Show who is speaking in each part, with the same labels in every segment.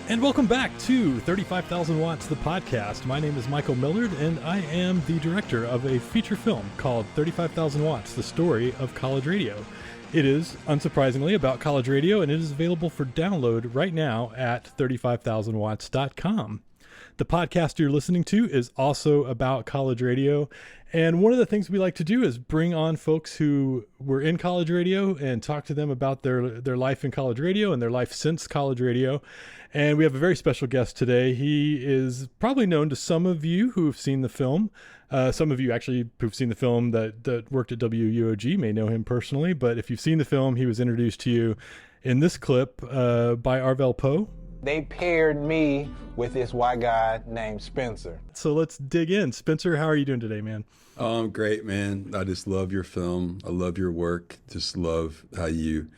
Speaker 1: And welcome back to 35,000 Watts, the podcast. My name is Michael Millard, and I am the director of a feature film called 35,000 Watts, the story of college radio. It is, unsurprisingly, about college radio, and it is available for download right now at 35000watts.com. The podcast you're listening to is also about college radio. And one of the things we like to do is bring on folks who were in college radio and talk to them about their life in college radio and their life since college radio. And we have a very special guest today. He is probably known to some of you who have seen the film. Some of you actually who've seen the film that worked at WUOG may know him personally. But if you've seen the film, he was introduced to you in this clip by Arvell Poe.
Speaker 2: They paired me with this white guy named Spenser.
Speaker 1: So let's dig in. Spenser, how are you doing today, man?
Speaker 3: Oh, I'm great, man. I just love your film. I love your work. Just love how you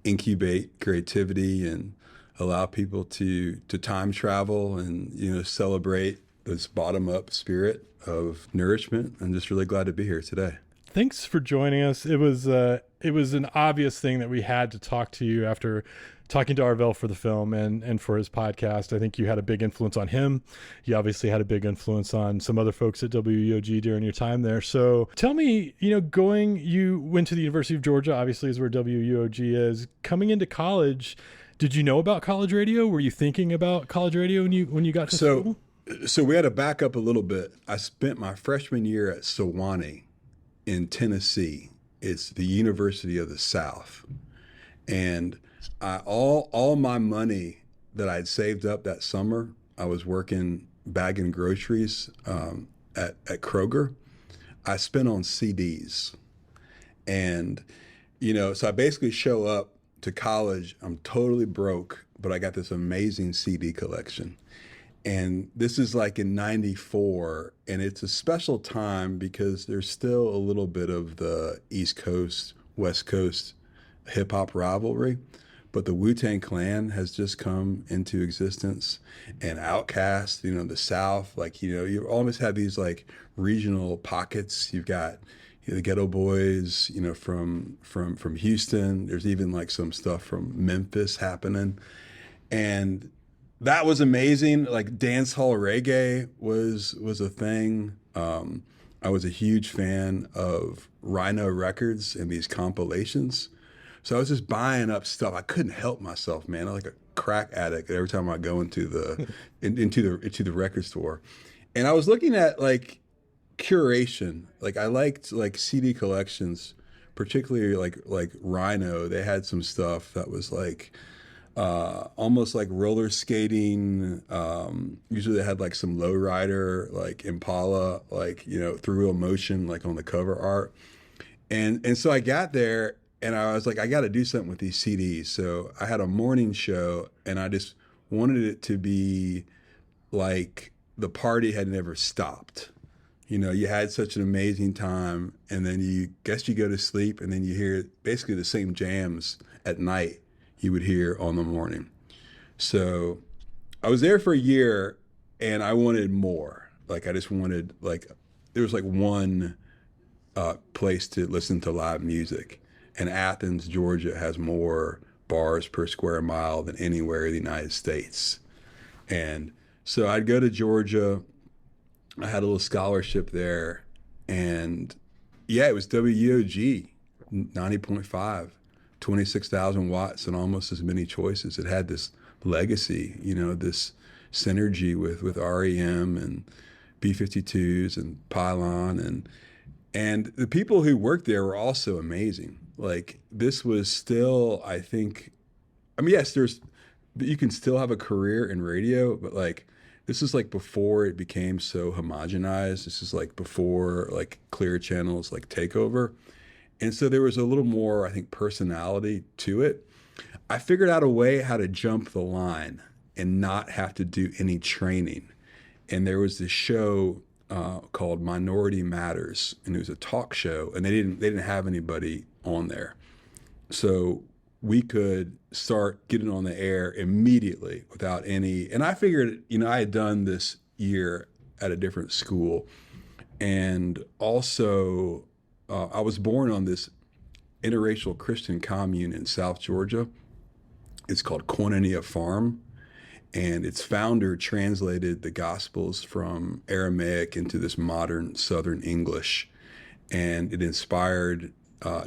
Speaker 3: incubate creativity and allow people to time travel and, celebrate this bottom-up spirit of nourishment. I'm just really glad to be here today.
Speaker 1: Thanks for joining us. It was an obvious thing that we had to talk to you after talking to Arvell for the film and for his podcast. I think you had a big influence on him. You obviously had a big influence on some other folks at WUOG during your time there. So tell me, you went to the University of Georgia, obviously is where WUOG is. Coming into college, did you know about college radio? Were you thinking about college radio when you got to school?
Speaker 3: So we had to back up a little bit. I spent my freshman year at Sewanee in Tennessee. It's the University of the South. And all my money that I'd saved up that summer, I was working bagging groceries at Kroger. I spent on CDs. And, so I basically show up to college. I'm totally broke, but I got this amazing CD collection. And this is like in 94, and it's a special time because there's still a little bit of the East Coast, West Coast hip hop rivalry. But the Wu-Tang Clan has just come into existence, and Outkast, the South, you almost have these like regional pockets. You've got the Ghetto Boys, from Houston. There's even like some stuff from Memphis happening. And that was amazing. Like dance hall reggae was a thing. I was a huge fan of Rhino Records and these compilations. So I was just buying up stuff. I couldn't help myself, man. I'm like a crack addict every time I go into the record store. And I was looking at like curation. Like I liked like CD collections, particularly like Rhino. They had some stuff that was like almost like roller skating. Usually they had like some lowrider, like Impala, through real motion, like on the cover art. And so I got there. And I was like, I got to do something with these CDs. So I had a morning show, and I just wanted it to be like the party had never stopped. You had such an amazing time, and then you go to sleep, and then you hear basically the same jams at night you would hear on the morning. So I was there for a year, and I wanted more. Like I just wanted, there was like one place to listen to live music. And Athens, Georgia has more bars per square mile than anywhere in the United States. And so I'd go to Georgia. I had a little scholarship there. And yeah, it was WUOG, 90.5, 26,000 watts and almost as many choices. It had this legacy, this synergy with REM and B-52s and Pylon. And the people who worked there were also amazing. Like this was still, I think, yes, you can still have a career in radio, but like this is like before it became so homogenized. This is like before like Clear Channel's like takeover. And so there was a little more, I think, personality to it. I figured out a way how to jump the line and not have to do any training. And there was this show called Minority Matters, and it was a talk show, and they didn't have anybody on there. So we could start getting on the air immediately without any, and I figured, I had done this year at a different school. And also I was born on this interracial Christian commune in South Georgia. It's called Koinonia Farm. And its founder translated the Gospels from Aramaic into this modern Southern English. And it inspired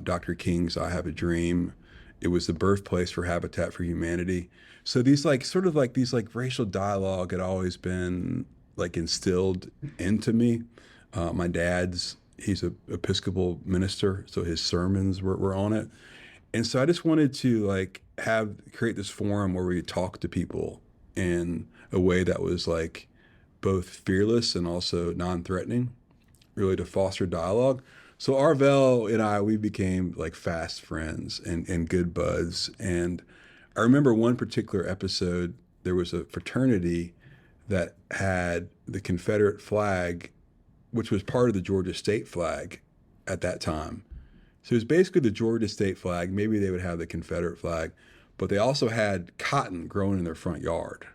Speaker 3: Dr. King's I Have a Dream. It was the birthplace for Habitat for Humanity. So these these racial dialogue had always been like instilled into me. My dad's, he's an Episcopal minister, so his sermons were on it. And so I just wanted to like create this forum where we talk to people in a way that was like both fearless and also non-threatening, really to foster dialogue. So Arvell and I, we became like fast friends and good buds. And I remember one particular episode, there was a fraternity that had the Confederate flag, which was part of the Georgia state flag at that time. So it was basically the Georgia state flag. Maybe they would have the Confederate flag, but they also had cotton growing in their front yard,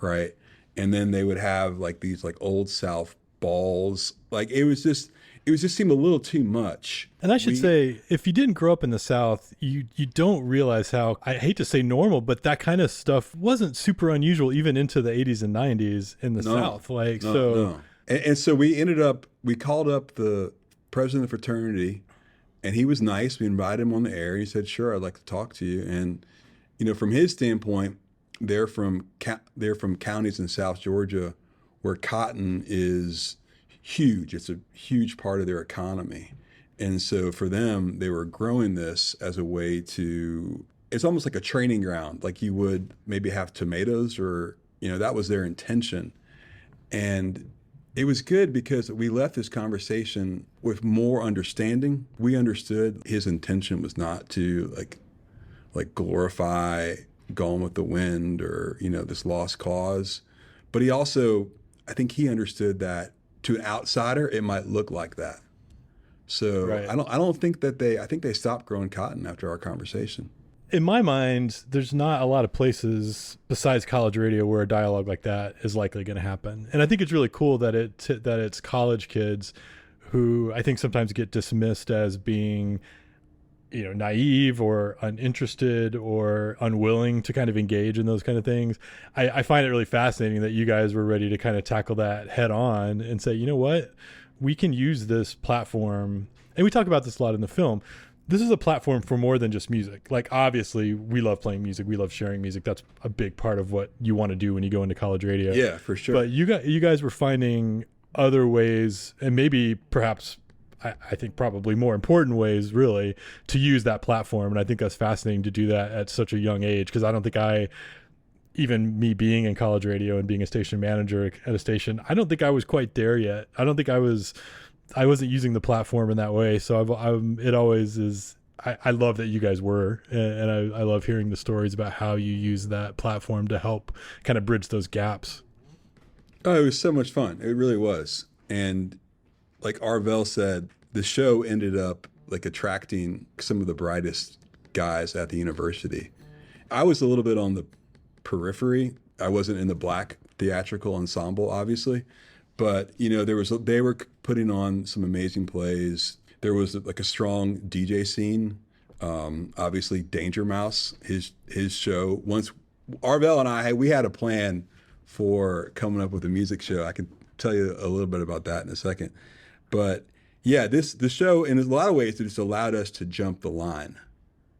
Speaker 3: right? And then they would have like these like Old South balls. Like it was just seemed a little too much.
Speaker 1: And I should say, if you didn't grow up in the South, you don't realize how, I hate to say normal, but that kind of stuff wasn't super unusual even into the 80s and 90s in the South.
Speaker 3: And so we called up the president of the fraternity, and he was nice. We invited him on the air. He said, "Sure, I'd like to talk to you." And, you know, from his standpoint, they're from counties in South Georgia where cotton is huge. It's a huge part of their economy. And so for them, they were growing this as a way to, it's almost like a training ground, like you would maybe have tomatoes, or, you know, that was their intention. And it was good because we left this conversation with more understanding. We understood his intention was not to like glorify Gone with the Wind or, you know, this lost cause. But he also, I think he understood that to an outsider, it might look like that. So right. I don't think that I think they stopped growing cotton after our conversation.
Speaker 1: In my mind, there's not a lot of places besides college radio where a dialogue like that is likely going to happen. And I think it's really cool that it's college kids who I think sometimes get dismissed as being, you know, naive or uninterested or unwilling to kind of engage in those kind of things. I find it really fascinating that you guys were ready to kind of tackle that head on and say, you know what, we can use this platform. And we talk about this a lot in the film. This is a platform for more than just music. Like, obviously, we love playing music. We love sharing music. That's a big part of what you want to do when you go into college radio.
Speaker 3: Yeah, for sure.
Speaker 1: But you guys were finding other ways, and maybe perhaps, I think probably more important ways, really, to use that platform. And I think that's fascinating to do that at such a young age, because I don't think even me being in college radio and being a station manager at a station, I don't think I was quite there yet. I don't think I wasn't using the platform in that way. So it always is. I love that you guys were, and I love hearing the stories about how you use that platform to help kind of bridge those gaps.
Speaker 3: Oh, it was so much fun. It really was. And like Arvell said, the show ended up like attracting some of the brightest guys at the university. I was a little bit on the periphery. I wasn't in the black theatrical ensemble, obviously. But, you know, they were putting on some amazing plays. There was like a strong DJ scene. Obviously, Danger Mouse, his show. Once Arvell and we had a plan for coming up with a music show. I can tell you a little bit about that in a second. But yeah, the show, in a lot of ways, it just allowed us to jump the line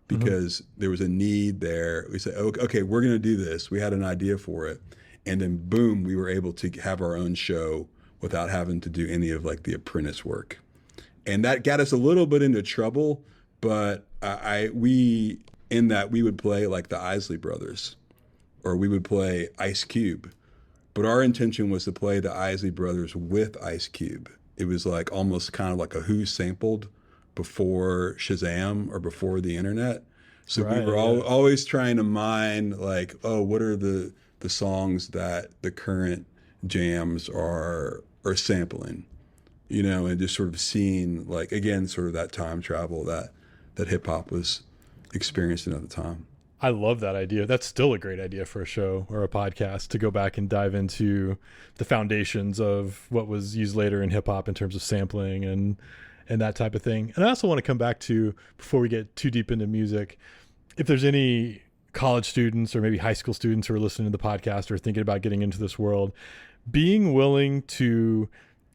Speaker 3: because there was a need there. We said, okay, we're going to do this. We had an idea for it. And then boom, we were able to have our own show without having to do any of like the apprentice work. And that got us a little bit into trouble, but we would play like the Isley Brothers, or we would play Ice Cube. But our intention was to play the Isley Brothers with Ice Cube. It was like almost kind of like a Who sampled before Shazam or before the internet. So we were always trying to mine like, what are the songs that the current jams are sampling, you know, and just sort of seeing like, again, sort of that time travel that hip hop was experiencing at the time.
Speaker 1: I love that idea. That's still a great idea for a show or a podcast, to go back and dive into the foundations of what was used later in hip hop in terms of sampling and that type of thing. And I also want to come back to, before we get too deep into music, if there's any college students or maybe high school students who are listening to the podcast or thinking about getting into this world, being willing to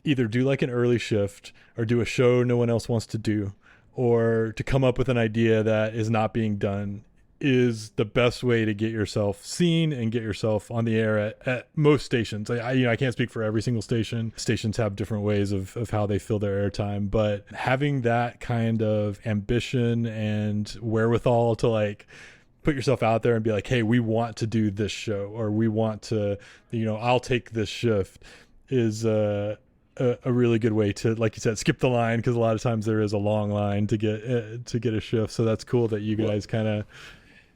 Speaker 1: either do like an early shift or do a show no one else wants to do, or to come up with an idea that is not being done, is the best way to get yourself seen and get yourself on the air at most stations. I can't speak for every single station. Stations have different ways of how they fill their airtime, but having that kind of ambition and wherewithal to like put yourself out there and be like, hey, we want to do this show, or we want to, I'll take this shift, is a really good way to, like you said, skip the line, because a lot of times there is a long line to get a shift. So that's cool that you guys kind of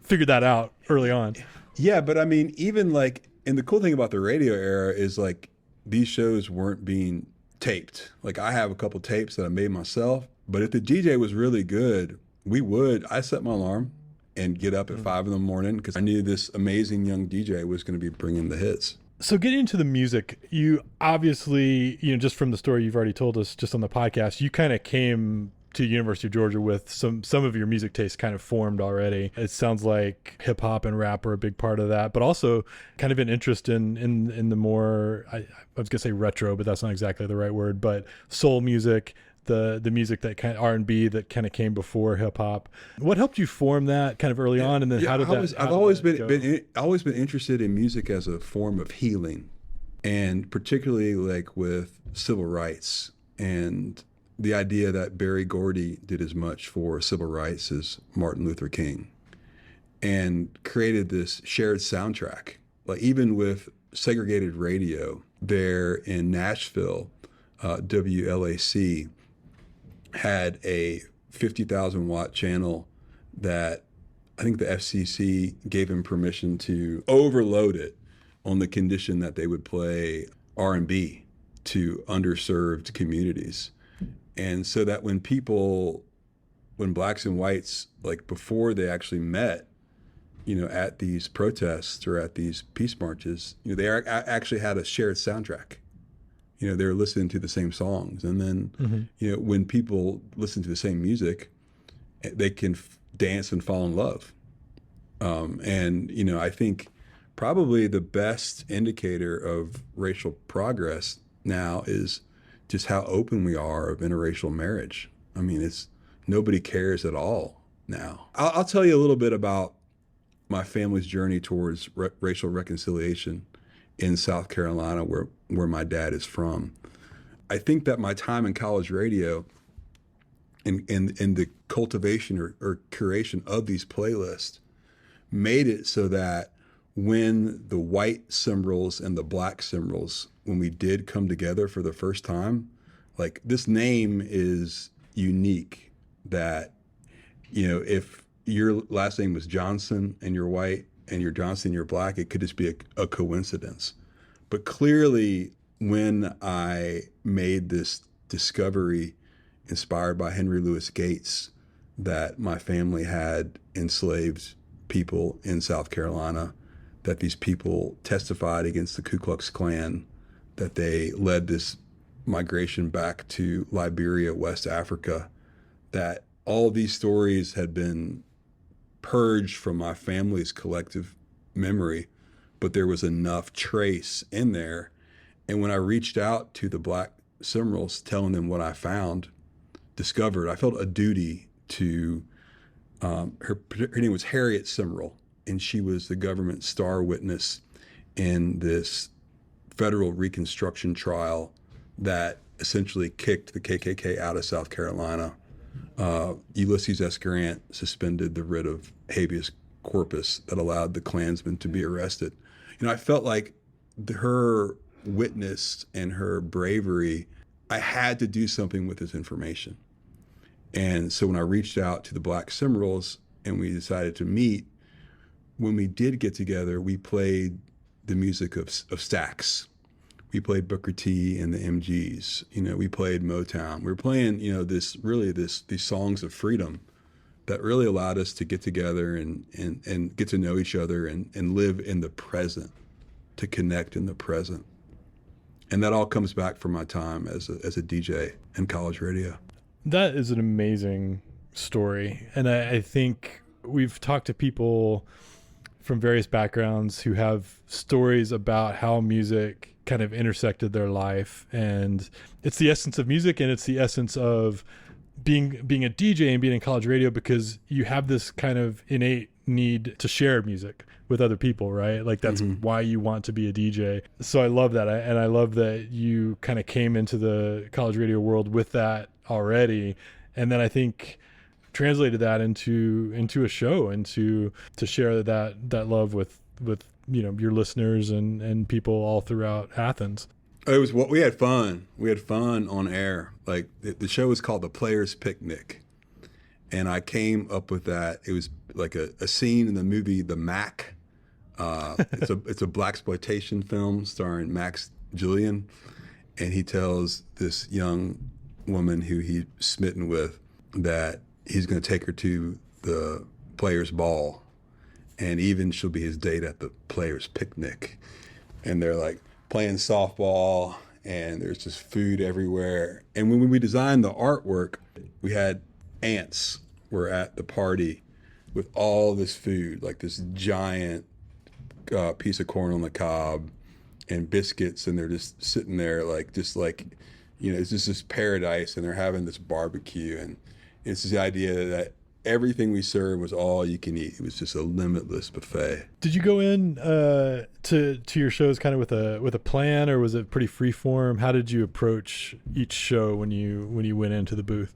Speaker 1: figured that out early on.
Speaker 3: Yeah, but I mean, even like, and the cool thing about the radio era is like these shows weren't being taped. Like I have a couple tapes that I made myself, but if the DJ was really good, I set my alarm and get up at 5 in the morning because I knew this amazing young DJ was going to be bringing the hits.
Speaker 1: So getting into the music, you obviously, just from the story you've already told us just on the podcast, you kind of came to University of Georgia with some of your music tastes kind of formed already. It sounds like hip hop and rap are a big part of that, but also kind of an interest in the more, I was gonna say retro, but that's not exactly the right word, but soul music, the music that kind of R&B that kind of came before hip hop. What helped you form that kind of early on, and then how did that?
Speaker 3: I've always been interested in music as a form of healing, and particularly like with civil rights and the idea that Berry Gordy did as much for civil rights as Martin Luther King, and created this shared soundtrack. Like even with segregated radio there in Nashville, WLAC had a 50,000 watt channel that I think the FCC gave him permission to overload it on the condition that they would play R&B to underserved communities. And so that when blacks and whites, like before they actually met, at these protests or at these peace marches, they actually had a shared soundtrack. They were listening to the same songs. And then, when people listen to the same music, they can dance and fall in love. I think probably the best indicator of racial progress now is just how open we are of interracial marriage. I mean, nobody cares at all now. I'll tell you a little bit about my family's journey towards racial reconciliation in South Carolina, where my dad is from. I think that my time in college radio and the cultivation or curation of these playlists made it so that when the white Simrills and the black Simrills, when we did come together for the first time, like this name is unique, that, if your last name was Johnson and you're white and you're Johnson and you're black, it could just be a coincidence. But clearly when I made this discovery inspired by Henry Louis Gates that my family had enslaved people in South Carolina, that these people testified against the Ku Klux Klan, that they led this migration back to Liberia, West Africa, that all these stories had been purged from my family's collective memory, but there was enough trace in there. And when I reached out to the black Simrills, telling them what I discovered, I felt a duty to, her name was Harriet Simrill, and she was the government star witness in this federal Reconstruction trial that essentially kicked the KKK out of South Carolina. Ulysses S. Grant suspended the writ of habeas corpus that allowed the Klansmen to be arrested. I felt like her witness and her bravery, I had to do something with this information. And so when I reached out to the black Simrills and we decided to meet, when we did get together, we played the music of Stax. We played Booker T and the MGs. We played Motown. We were playing, these songs of freedom that really allowed us to get together and get to know each other and live in the present, to connect in the present. And that all comes back from my time as a DJ in college radio.
Speaker 1: That is an amazing story. And I think we've talked to people from various backgrounds who have stories about how music kind of intersected their life. And it's the essence of music, and it's the essence of being a DJ and being in college radio, because you have this kind of innate need to share music with other people, right? Like that's why you want to be a DJ. So I love that. And I love that you kind of came into the college radio world with that already. And then I think translated that into a show, and to share that love with your listeners and people all throughout Athens.
Speaker 3: It was what we had fun. We had fun on air. Like the show was called The Players Picnic, and I came up with that. It was like a scene in the movie The Mac. It's a blaxploitation film starring Max Julian, and he tells this young woman who he's smitten with that he's going to take her to the players' ball, and even she'll be his date at the players' picnic. And they're like playing softball, and there's just food everywhere. And when we designed the artwork, we had ants were at the party with all this food, like this giant piece of corn on the cob and biscuits, and they're just sitting there like it's just this paradise, and they're having this barbecue, and it's the idea that everything we served was all you can eat. It was just a limitless buffet.
Speaker 1: Did you go in to your shows kind of with a plan, or was it pretty free form? How did you approach each show when you went into the booth?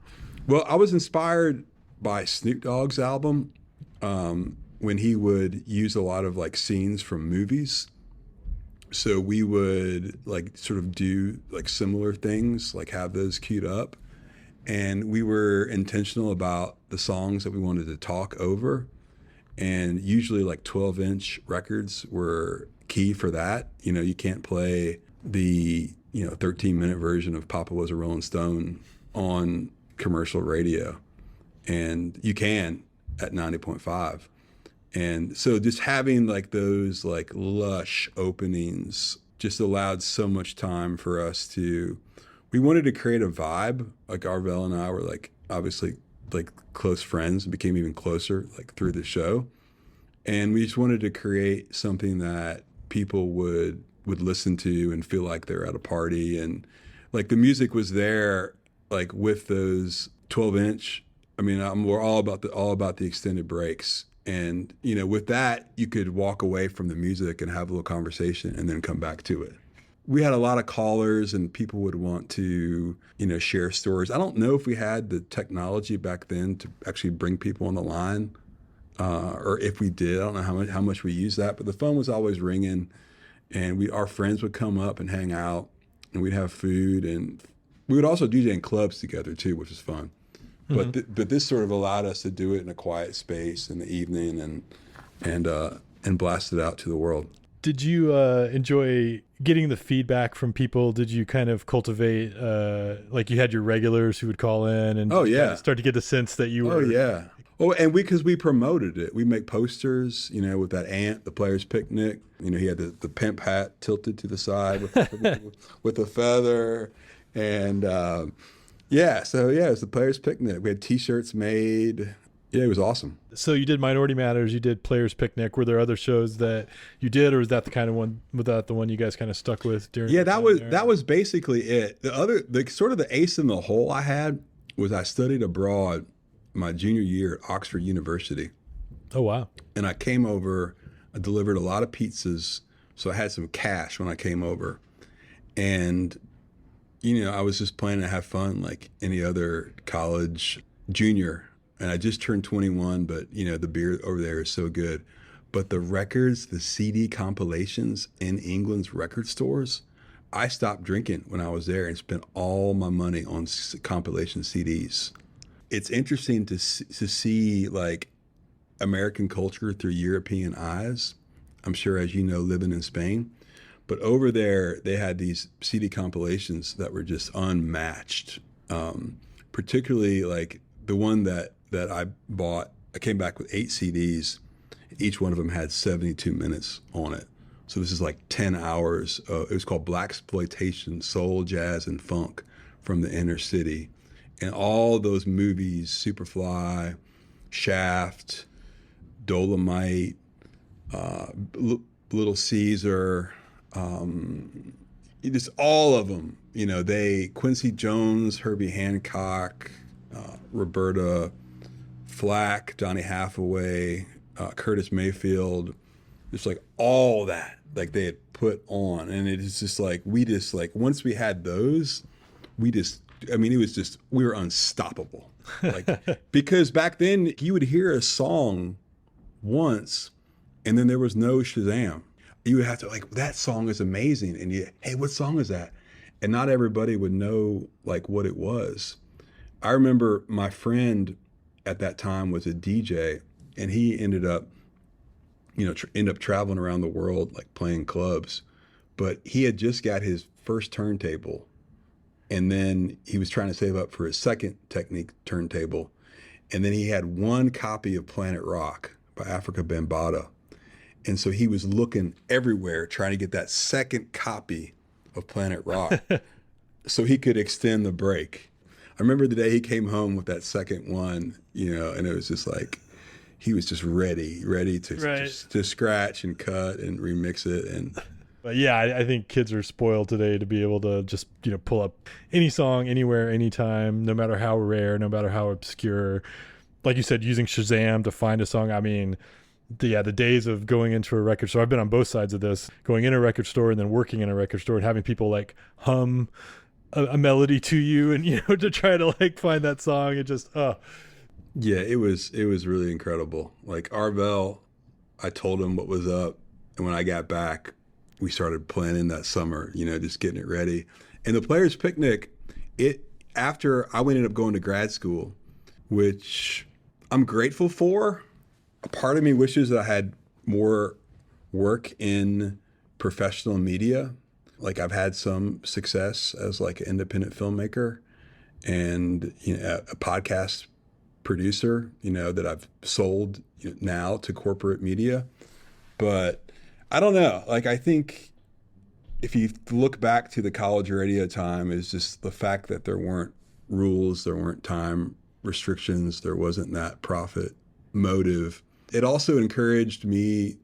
Speaker 3: Well, I was inspired by Snoop Dogg's album when he would use a lot of like scenes from movies. So we would like sort of do like similar things, like have those queued up. And we were intentional about the songs that we wanted to talk over. And usually like 12-inch records were key for that. You can't play the 13-minute version of Papa Was a Rolling Stone on commercial radio. And you can at 90.5. And so just having like those like lush openings just allowed so much time for us we wanted to create a vibe. Like Arvell and I were like obviously like close friends and became even closer like through the show. And we just wanted to create something that people would listen to and feel like they're at a party. And like the music was there, like with those 12-inch. I mean, we're all about the extended breaks. And, with that, you could walk away from the music and have a little conversation and then come back to it. We had a lot of callers, and people would want to, share stories. I don't know if we had the technology back then to actually bring people on the line, or if we did. I don't know how much we used that, but the phone was always ringing, and our friends would come up and hang out, and we'd have food, and we would also DJ in clubs together too, which was fun. Mm-hmm. But this sort of allowed us to do it in a quiet space in the evening and blast it out to the world.
Speaker 1: Did you enjoy getting the feedback from people? Did you kind of cultivate, like you had your regulars who would call in and kind of start to get the sense that you were...
Speaker 3: Oh, yeah. Oh, and because we promoted it. We make posters, with that ant, the players' picnic. He had the pimp hat tilted to the side with a feather. And, it's the players' picnic. We had T-shirts made. Yeah, it was awesome.
Speaker 1: So you did Minority Matters, you did Players Picnic. Were there other shows that you did, or was that the one you guys kind of stuck with during?
Speaker 3: Yeah, that was basically it. The sort of the ace in the hole I had was I studied abroad my junior year at Oxford University.
Speaker 1: Oh, wow.
Speaker 3: And I came over, I delivered a lot of pizzas, so I had some cash when I came over. And, I was just planning to have fun like any other college junior. And I just turned 21, but, the beer over there is so good. But the records, the CD compilations in England's record stores, I stopped drinking when I was there and spent all my money on compilation CDs. It's interesting to see, like, American culture through European eyes. I'm sure, as you know, living in Spain. But over there, they had these CD compilations that were just unmatched, particularly, like, the one that I bought. I came back with 8 CDs. Each one of them had 72 minutes on it. So this is like 10 hours. It was called Blaxploitation, Soul, Jazz, and Funk from the Inner City. And all those movies, Superfly, Shaft, Dolomite, Little Caesar, just all of them. Quincy Jones, Herbie Hancock, Roberta Flack, Donny Hathaway, Curtis Mayfield, just like all that, like they had put on. And it is just like, once we had those, it was just, we were unstoppable. Like, because back then you would hear a song once and then there was no Shazam. You would have to that song is amazing. And hey, what song is that? And not everybody would know what it was. I remember my friend at that time was a DJ, and he ended up traveling around the world, playing clubs, but he had just got his first turntable. And then he was trying to save up for his second Technique turntable. And then he had one copy of Planet Rock by Africa Bambaataa. And so he was looking everywhere trying to get that second copy of Planet Rock so he could extend the break. I remember the day he came home with that second one, and it was just he was just ready to scratch and cut and remix it. And
Speaker 1: but yeah, I think kids are spoiled today to be able to just, pull up any song anywhere, anytime, no matter how rare, no matter how obscure. Like you said, using Shazam to find a song. I mean, the days of going into a record store, I've been on both sides of this, going in a record store and then working in a record store and having people hum a melody to you and, to try to find that song. It just,
Speaker 3: Yeah, it was really incredible. Arvell, I told him what was up. And when I got back, we started planning that summer, just getting it ready. And the Players Picnic, after I ended up going to grad school, which I'm grateful for. A part of me wishes that I had more work in professional media. I've had some success as an independent filmmaker and a podcast producer, that I've sold now to corporate media. But I don't know. I think if you look back to the college radio time, is just the fact that there weren't rules, there weren't time restrictions, there wasn't that profit motive. It also encouraged me.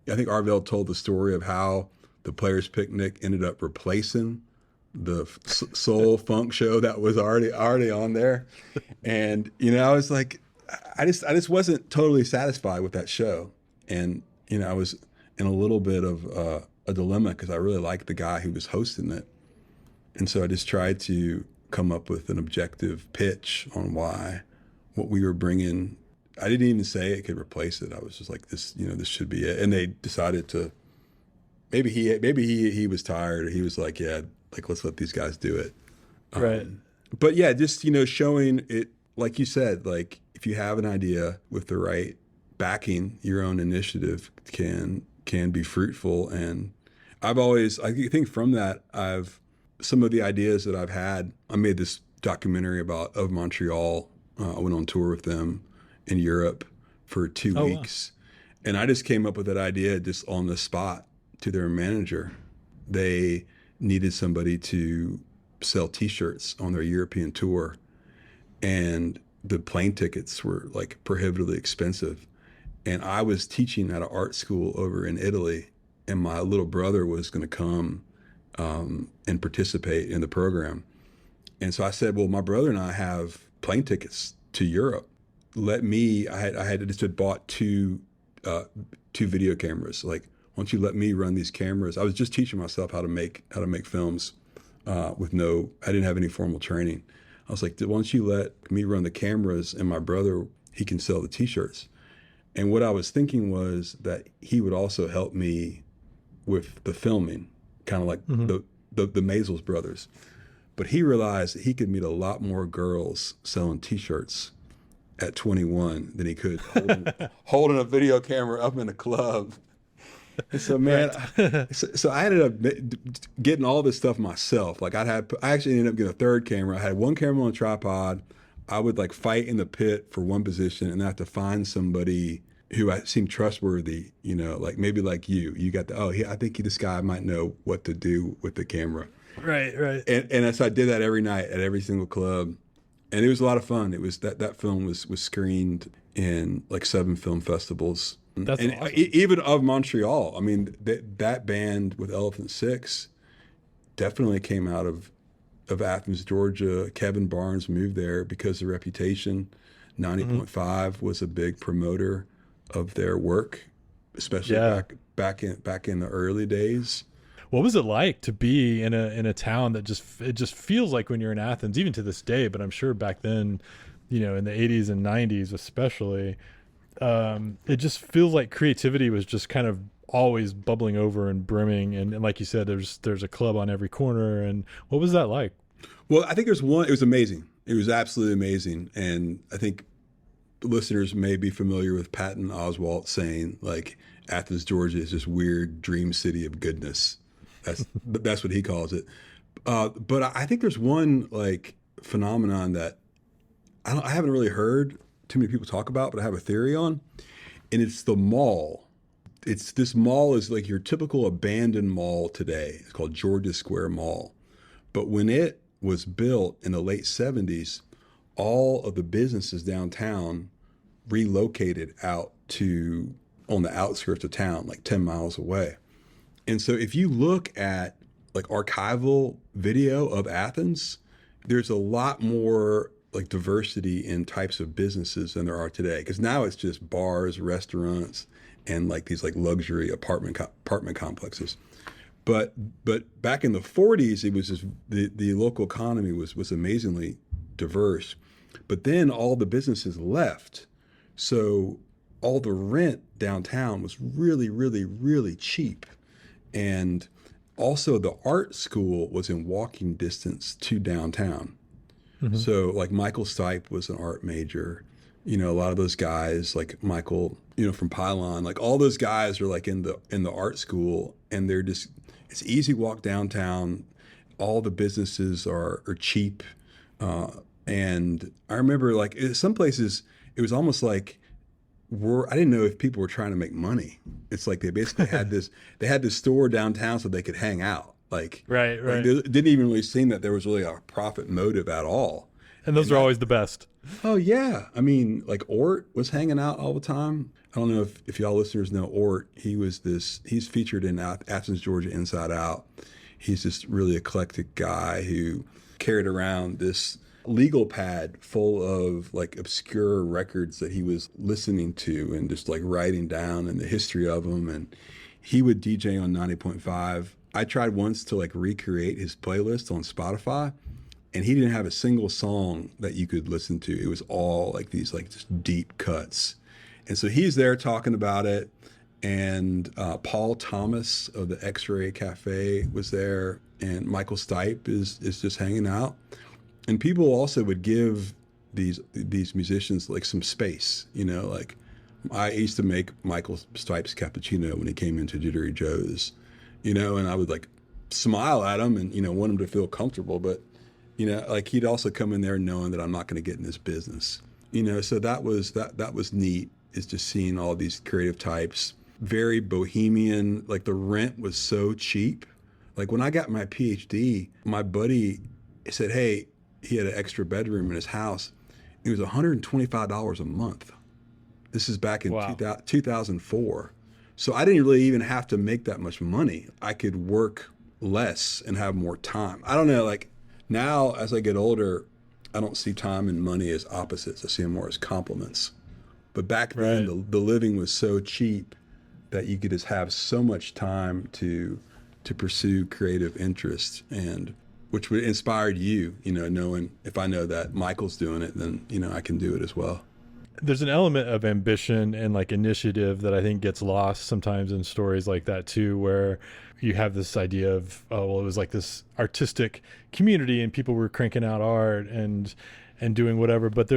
Speaker 3: I think Arvell told the story of how the Players Picnic ended up replacing the soul funk show that was already on there. And, I was I just wasn't totally satisfied with that show. And, I was in a little bit of a dilemma because I really liked the guy who was hosting it. And so I just tried to come up with an objective pitch on why what we were bringing, I didn't even say it could replace it. I was just this, this should be it. And they decided to, maybe he was tired. He was yeah, let's let these guys do it.
Speaker 1: Right.
Speaker 3: But yeah, just, showing it, like you said, if you have an idea with the right backing, your own initiative can be fruitful. And I think from that, some of the ideas that I've had, I made this documentary about Of Montreal. I went on tour with them in Europe for 2 weeks. Wow. And I just came up with that idea just on the spot to their manager. They needed somebody to sell T-shirts on their European tour. And the plane tickets were prohibitively expensive. And I was teaching at an art school over in Italy, and my little brother was going to come and participate in the program. And so I said, well, my brother and I have plane tickets to Europe. I had just bought two video cameras. Why don't you let me run these cameras? I was just teaching myself how to make films I didn't have any formal training. I was why don't you let me run the cameras, and my brother, he can sell the T-shirts. And what I was thinking was that he would also help me with the filming, kind of the Maisels brothers. But he realized that he could meet a lot more girls selling T-shirts at 21 than he could holding a video camera up in a club. And so, man, so I ended up getting all this stuff myself. I actually ended up getting a third camera. I had one camera on a tripod. I would fight in the pit for one position, and I have to find somebody who seemed trustworthy, maybe you. You got I think this guy might know what to do with the camera.
Speaker 1: Right.
Speaker 3: And so I did that every night at every single club. And it was a lot of fun. It was that film was screened in like 7 film festivals.
Speaker 1: That's
Speaker 3: and
Speaker 1: awesome.
Speaker 3: Even of Montreal. I mean, that band with Elephant Six definitely came out of Athens, Georgia. Kevin Barnes moved there because of Reputation. 90.5 was a big promoter of their work, especially back in the early days.
Speaker 1: What was it like to be in a town that just feels like when you're in Athens, even to this day, but I'm sure back then, in the 80s and 90s especially, it just feels like creativity was just kind of always bubbling over and brimming. And like you said, there's a club on every corner. And what was that like?
Speaker 3: Well, I think it was amazing. It was absolutely amazing. And I think listeners may be familiar with Patton Oswalt saying, like, Athens, Georgia is this weird dream city of goodness. That's what he calls it. But I think there's one like phenomenon that I haven't really heard too many people talk about, but I have a theory on, and it's the mall. This mall is like your typical abandoned mall today. It's called Georgia Square Mall. But when it was built in the late 70s, all of the businesses downtown relocated out to on the outskirts of town, like 10 miles away. And so if you look at like archival video of Athens, there's a lot more like diversity in types of businesses than there are today. Because now it's just bars, restaurants, and like these like luxury apartment complexes. But back in the 40s, it was just the local economy was amazingly diverse. But then all the businesses left. So all the rent downtown was really, really, really cheap. And also the art school was in walking distance to downtown. Mm-hmm. So like Michael Stipe was an art major. A lot of those guys like Michael, from Pylon, like all those guys are like in the art school, and they're just, it's easy to walk downtown. All the businesses are cheap. And I remember like some places, it was almost like I didn't know if people were trying to make money. It's like they basically had this store downtown so they could hang out. Like,
Speaker 1: right.
Speaker 3: Like it didn't even really seem that there was really a profit motive at all.
Speaker 1: And those are always the best.
Speaker 3: Oh yeah. I mean, like Ort was hanging out all the time. I don't know if y'all listeners know Ort. He's featured in Athens, Georgia, Inside Out. He's this really eclectic guy who carried around this legal pad full of like obscure records that he was listening to and just like writing down and the history of them. And he would DJ on 90.5. I tried once to like recreate his playlist on Spotify, and he didn't have a single song that you could listen to. It was all like these like just deep cuts. And so he's there talking about it. And Paul Thomas of the X-Ray Cafe was there, and Michael Stipe is just hanging out. And people also would give these musicians like some space, like I used to make Michael Stipe's cappuccino when he came into Jittery Joe's, and I would like smile at him and, want him to feel comfortable. But, like he'd also come in there knowing that I'm not going to get in this business, so that was neat, is just seeing all these creative types, very bohemian. Like the rent was so cheap. Like when I got my PhD, my buddy said, hey, he had an extra bedroom in his house. It was $125 a month. This is back in 2004. So I didn't really even have to make that much money. I could work less and have more time. I don't know, like now as I get older, I don't see time and money as opposites. I see them more as complements. But back then, the living was so cheap that you could just have so much time to pursue creative interests, and which would inspired you, knowing if I know that Michael's doing it, then, I can do it as well.
Speaker 1: There's an element of ambition and like initiative that I think gets lost sometimes in stories like that too, where you have this idea of, it was like this artistic community and people were cranking out art and doing whatever, but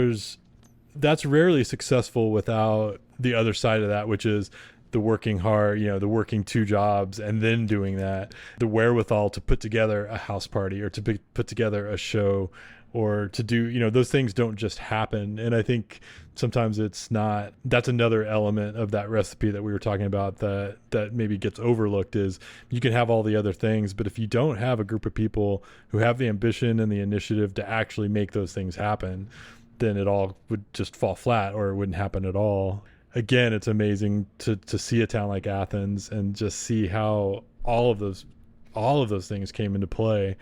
Speaker 1: that's rarely successful without the other side of that, which is the working hard, the working 2 jobs and then doing that, the wherewithal to put together a house party or to put together a show or to do, those things don't just happen. And I think sometimes that's another element of that recipe that we were talking about that maybe gets overlooked, is you can have all the other things, but if you don't have a group of people who have the ambition and the initiative to actually make those things happen, then it all would just fall flat, or it wouldn't happen at all. Again, it's amazing to see a town like Athens and just see how all of those things came into play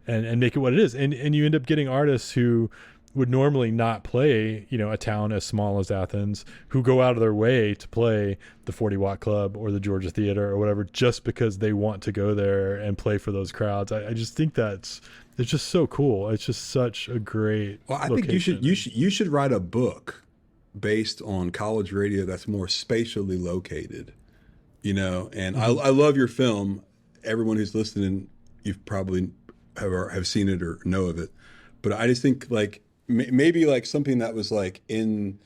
Speaker 1: and make it what it is. And you end up getting artists who would normally not play, a town as small as Athens, who go out of their way to play the 40 Watt Club or the Georgia Theater or whatever, just because they want to go there and play for those crowds. I just think it's just so cool. It's just such a great location.
Speaker 3: Think you should write a book based on college radio that's more spatially located, and I love your film. Everyone who's listening, you've probably have seen it or know of it, but I just think like maybe like something that was like in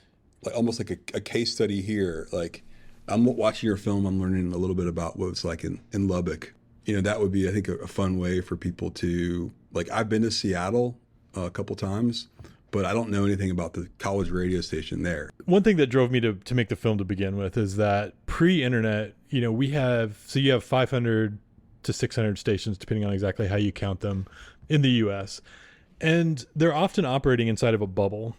Speaker 3: like almost like a case study here. Like I'm watching your film, I'm learning a little bit about what it's like in Lubbock. That would be, I think, a fun way for people to, like, I've been to Seattle a couple times, but I don't know anything about the college radio station there.
Speaker 1: One thing that drove me to make the film to begin with is that pre-internet, you have 500 to 600 stations, depending on exactly how you count them, in the US. And they're often operating inside of a bubble.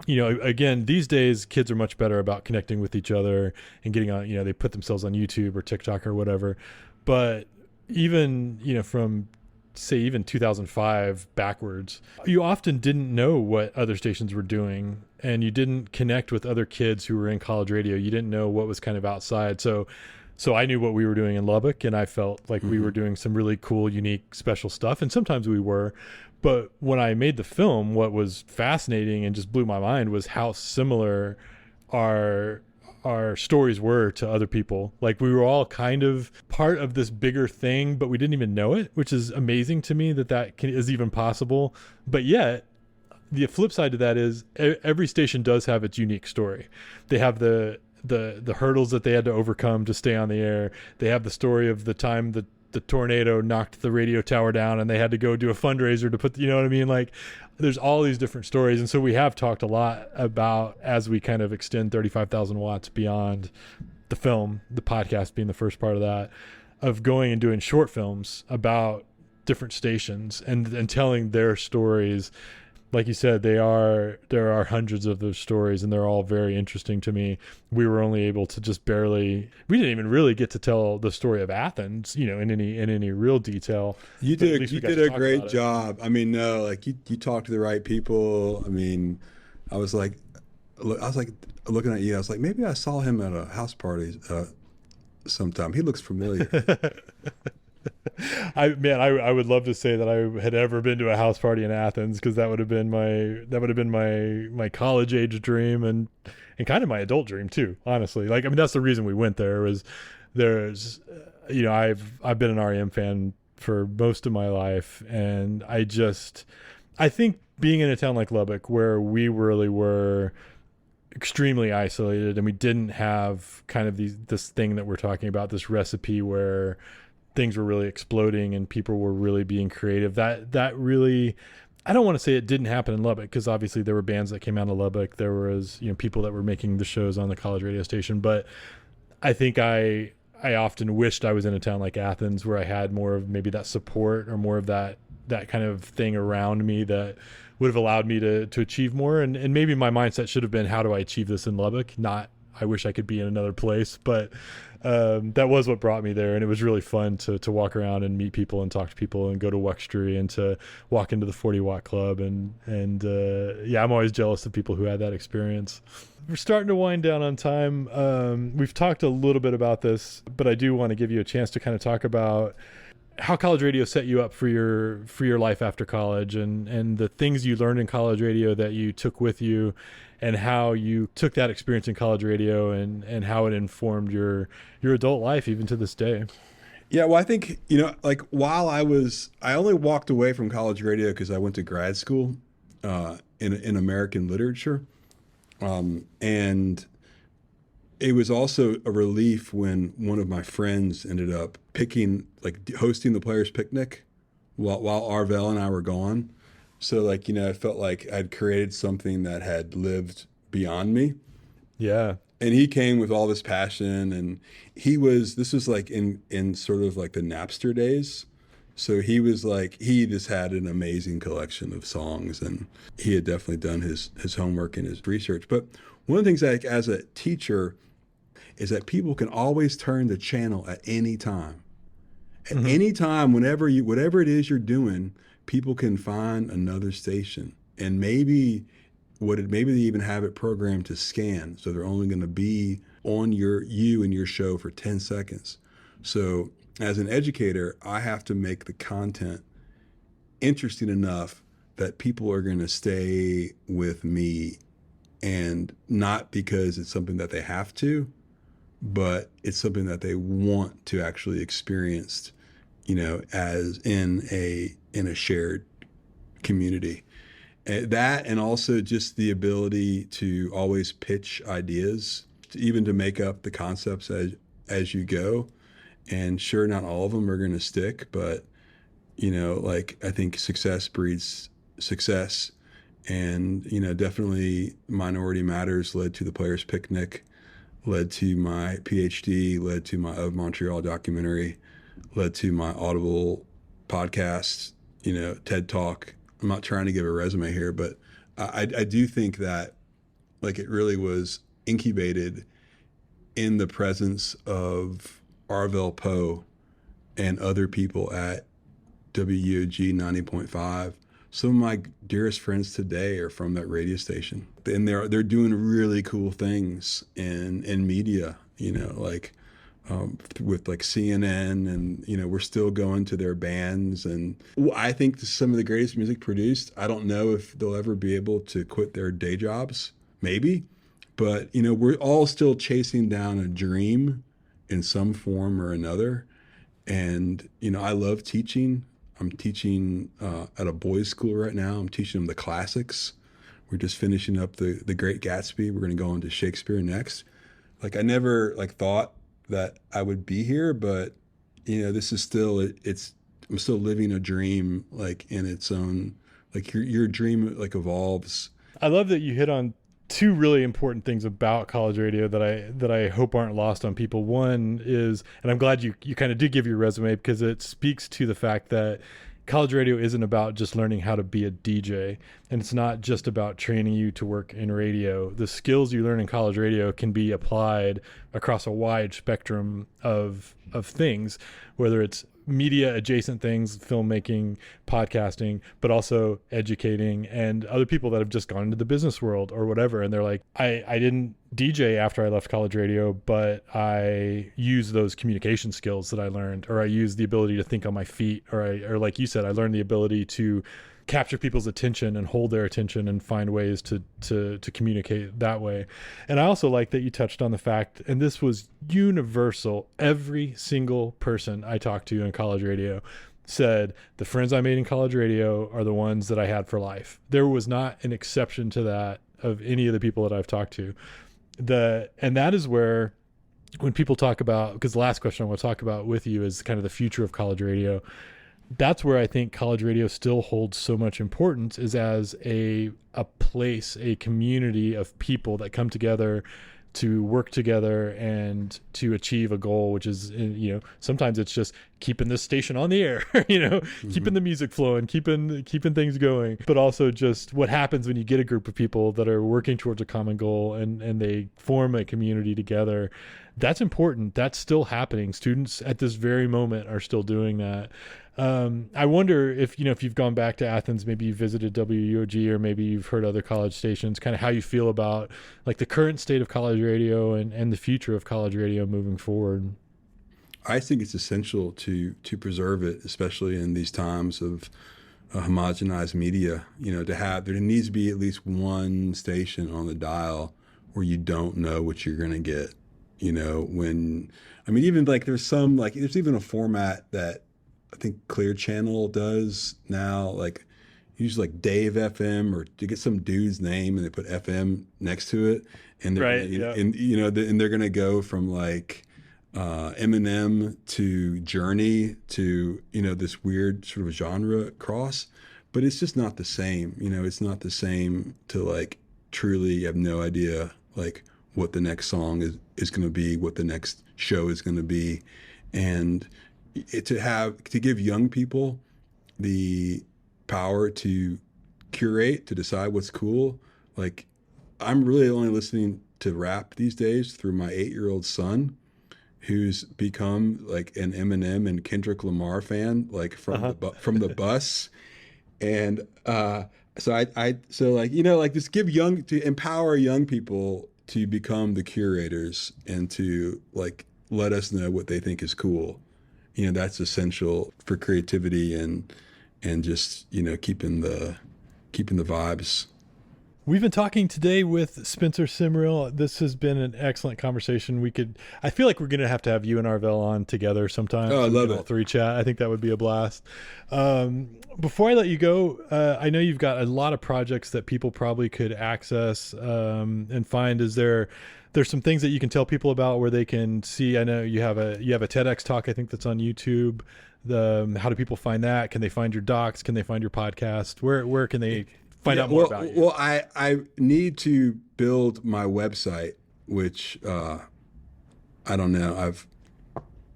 Speaker 1: Again, these days, kids are much better about connecting with each other and getting on, they put themselves on YouTube or TikTok or whatever. But even, from say even 2005 backwards, you often didn't know what other stations were doing, and you didn't connect with other kids who were in college radio. You didn't know what was kind of outside. So I knew what we were doing in Lubbock, and I felt like we were doing some really cool, unique, special stuff. And sometimes we were. But when I made the film, what was fascinating and just blew my mind was how similar our stories were to other people. Like, we were all kind of part of this bigger thing, but we didn't even know it, which is amazing to me that is even possible. But yet, the flip side to that is every station does have its unique story. They have the hurdles that they had to overcome to stay on the air. They have the story of the time the tornado knocked the radio tower down and they had to go do a fundraiser to put, you know what I mean? Like, there's all these different stories. And so we have talked a lot about, as we kind of extend 35,000 watts beyond the film, the podcast being the first part of that, of going and doing short films about different stations and telling their stories. Like you said, there are hundreds of those stories, and they're all very interesting to me. We were only able to we didn't even really get to tell the story of Athens, in any real detail.
Speaker 3: You did a great job. I mean, no, like you talked to the right people. I mean, I was like looking at you. I was like, maybe I saw him at a house party sometime. He looks familiar.
Speaker 1: I would love to say that I had ever been to a house party in Athens, because that would have been my college age dream and kind of my adult dream too, honestly. Like, I mean, that's the reason we went there. Was there's I've been an REM fan for most of my life, and I think being in a town like Lubbock, where we really were extremely isolated and we didn't have kind of this thing that we're talking about, this recipe where things were really exploding and people were really being creative. That really, I don't want to say it didn't happen in Lubbock, because obviously there were bands that came out of Lubbock. There was, people that were making the shows on the college radio station. But I think I often wished I was in a town like Athens, where I had more of maybe that support or more of that kind of thing around me that would have allowed me to achieve more. And maybe my mindset should have been, how do I achieve this in Lubbock? Not, I wish I could be in another place. But that was what brought me there, and it was really fun to walk around and meet people and talk to people and go to Wuxtry and to walk into the 40 Watt Club and I'm always jealous of people who had that experience. We're starting to wind down on time. We've talked a little bit about this, but I do want to give you a chance to kind of talk about how college radio set you up for your life after college, and the things you learned in college radio that you took with you, and how you took that experience in college radio and how it informed your adult life even to this day.
Speaker 3: Yeah, well, I think, like while I only walked away from college radio because I went to grad school in American literature. And it was also a relief when one of my friends ended up hosting the Players Picnic while Arvell and I were gone. So like, I felt like I'd created something that had lived beyond me.
Speaker 1: Yeah.
Speaker 3: And he came with all this passion, and this was like in sort of like the Napster days. So he just had an amazing collection of songs, and he had definitely done his homework and his research. But one of the things, like as a teacher, is that people can always turn the channel at any time. At any time, whatever it is you're doing, people can find another station, and maybe they even have it programmed to scan, so they're only going to be on you and your show for 10 seconds. So as an educator, I have to make the content interesting enough that people are going to stay with me, and not because it's something that they have to, but it's something that they want to actually experience, as in a shared community. And also just the ability to always pitch ideas, even to make up the concepts as you go. And sure, not all of them are going to stick, but like I think success breeds success. And definitely Minority Matters led to the Players Picnic, led to my PhD, led to my Of Montreal documentary, led to my Audible podcast, TED Talk. I'm not trying to give a resume here, but I do think that like it really was incubated in the presence of Arvell Poe and other people at WUOG 90.5. Some of my dearest friends today are from that radio station, and they're doing really cool things in media, like with like CNN, and we're still going to their bands. And I think some of the greatest music produced. I don't know if they'll ever be able to quit their day jobs, maybe, but we're all still chasing down a dream in some form or another. And I love teaching. I'm teaching at a boys' school right now. I'm teaching them the classics. We're just finishing up the Great Gatsby. We're going to go into Shakespeare next. Like I never thought that I would be here, but this is still I'm still living a dream, like in its own, like your dream like evolves.
Speaker 1: I love that you hit on two really important things about college radio that I hope aren't lost on people. One is, and I'm glad you kind of did give your resume, because it speaks to the fact that college radio isn't about just learning how to be a DJ, and it's not just about training you to work in radio. The skills you learn in college radio can be applied across a wide spectrum of things, whether it's media adjacent things, filmmaking, podcasting, but also educating, and other people that have just gone into the business world or whatever. And they're like, I didn't DJ after I left college radio, but I use those communication skills that I learned, or I use the ability to think on my feet, or like you said, I learned the ability to capture people's attention and hold their attention and find ways to communicate that way. And I also like that you touched on the fact, and this was universal, every single person I talked to in college radio said the friends I made in college radio are the ones that I had for life. There was not an exception to that of any of the people that I've talked to. And that is where, when people talk about, because the last question I want to talk about with you is kind of the future of college radio, that's where I think college radio still holds so much importance, is as a place, a community of people that come together to work together and to achieve a goal, which is, sometimes it's just keeping this station on the air, keeping the music flowing, keeping things going, but also just what happens when you get a group of people that are working towards a common goal and they form a community together. That's important. That's still happening. Students at this very moment are still doing that. I wonder if you've gone back to Athens, maybe you visited WUOG, or maybe you've heard other college stations, kind of how you feel about like the current state of college radio and the future of college radio moving forward.
Speaker 3: I think it's essential to preserve it, especially in these times of homogenized media. There needs to be at least one station on the dial where you don't know what you're going to get. Even like there's even a format that I think Clear Channel does now, like usually like Dave FM, or to get some dude's name and they put FM next to it, and they're gonna go from like Eminem to Journey to this weird sort of genre cross. but it's just not the same. It's not the same to like truly have no idea like what the next song is going to be, what the next show is going to be. And to give young people the power to curate, to decide what's cool. Like, I'm really only listening to rap these days through my 8-year-old son, who's become like an Eminem and Kendrick Lamar fan, like from the bus. And so like, like just to empower young people to become the curators and to like let us know what they think is cool. That's essential for creativity and just, keeping the vibes.
Speaker 1: We've been talking today with Spenser Simrill. This has been an excellent conversation. I feel like we're going to have you and Arvell on together sometime.
Speaker 3: Oh, I love it.
Speaker 1: All three chat. I think that would be a blast. Before I let you go, I know you've got a lot of projects that people probably could access and find. There's some things that you can tell people about where they can see. I know you have a TEDx talk, I think, that's on YouTube. How do people find that? Can they find your docs? Can they find your podcast? Where can they find out more about you?
Speaker 3: Well, I need to build my website, which I don't know.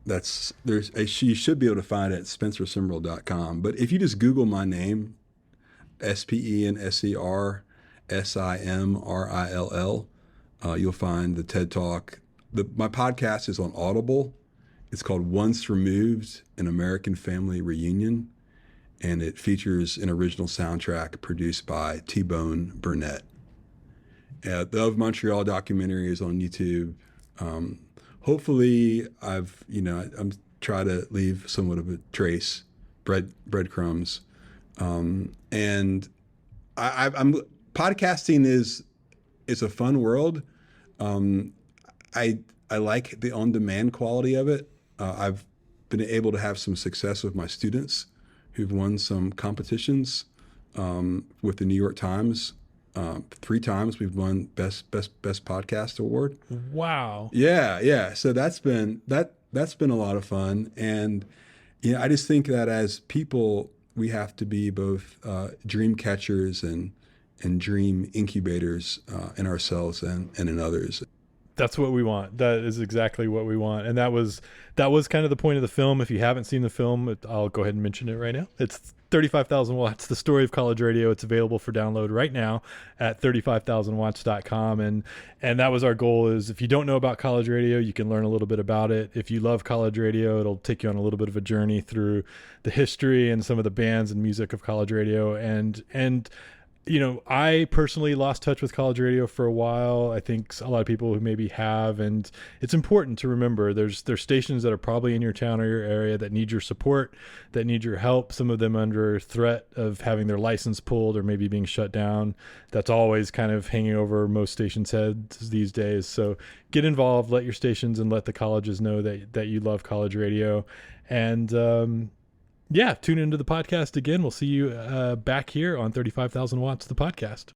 Speaker 3: You should be able to find it at spensersimrill.com. But if you just Google my name, SpenserSimrill, you'll find the TED Talk. My podcast is on Audible. It's called Once Removed, an American Family Reunion. And it features an original soundtrack produced by T-Bone Burnett. The Of Montreal documentary is on YouTube. Hopefully, I'm trying to leave somewhat of a trace, breadcrumbs, and I'm podcasting is a fun world. I like the on-demand quality of it. I've been able to have some success with my students who've won some competitions with the New York Times. 3 times we've won best podcast award.
Speaker 1: Wow.
Speaker 3: Yeah. So that's been a lot of fun. And I just think that as people, we have to be both dream catchers and dream incubators in ourselves and in others.
Speaker 1: That's what we want. That is exactly what we want. And that was kind of the point of the film. If you haven't seen the film, I'll go ahead and mention it right now. It's 35,000 Watts, the story of college radio. It's available for download right now at 35000watts.com. And that was our goal, is if you don't know about college radio, you can learn a little bit about it. If you love college radio, it'll take you on a little bit of a journey through the history and some of the bands and music of college radio. And I personally lost touch with college radio for a while. I think a lot of people who maybe have, and it's important to remember there's stations that are probably in your town or your area that need your support, that need your help. Some of them under threat of having their license pulled or maybe being shut down. That's always kind of hanging over most stations' heads these days. So get involved, let your stations and let the colleges know that you love college radio. And, tune into the podcast again. We'll see you back here on 35,000 Watts, the podcast.